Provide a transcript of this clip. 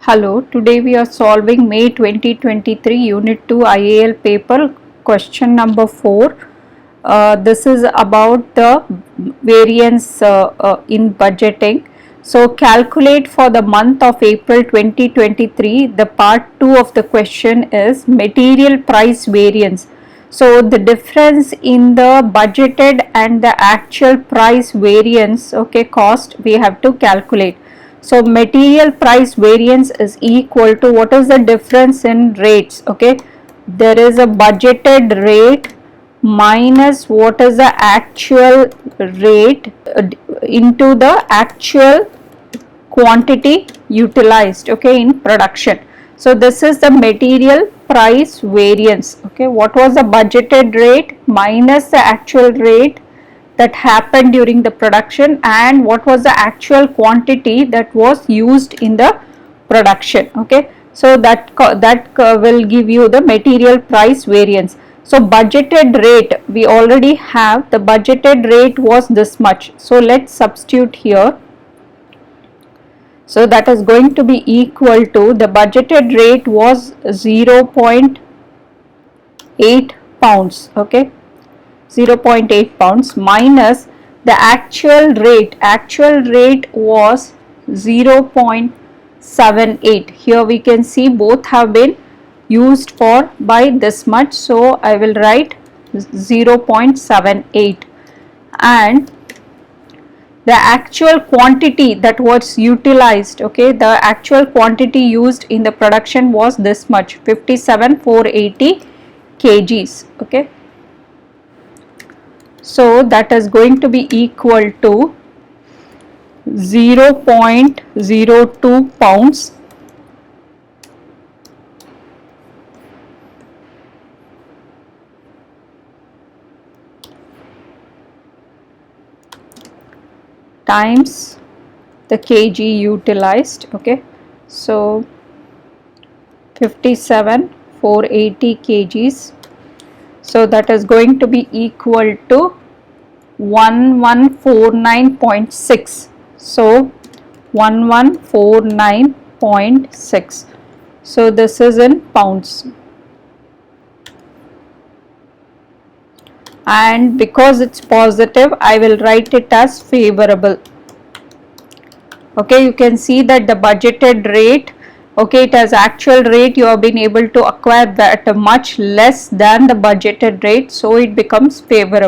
Hello, today we are solving May 2023 Unit 2 IAL paper question number 4. This is about the variance in budgeting. So calculate for the month of April 2023. The part 2 of the question is material price variance. So the difference in the budgeted and the actual price variance, cost, we have to calculate. So material price variance is equal to what is the difference in rates. There is a budgeted rate minus what is the actual rate into the actual quantity utilized in production. So this is the material price variance. What was the budgeted rate minus the actual rate that happened during the production, and what was the actual quantity that was used in the production. So that will give you the material price variance. So budgeted rate, we already have the budgeted rate was this much, so let's substitute here. So that is going to be equal to, the budgeted rate was 0.8 pounds. 0.8 pounds minus the actual rate was 0.78. here we can see both have been used for by this much, so I will write 0.78, and the actual quantity that was utilized, the actual quantity used in the production was this much, 57,480 kgs. So that is going to be equal to 0.02 pounds times the kg utilized. So 57,480 kgs. So that is going to be equal to 1149.6. So 1149.6. So this is in pounds. And because it's positive, I will write it as favorable. You can see that the budgeted rate, it has actual rate, you have been able to acquire that much less than the budgeted rate, so it becomes favorable.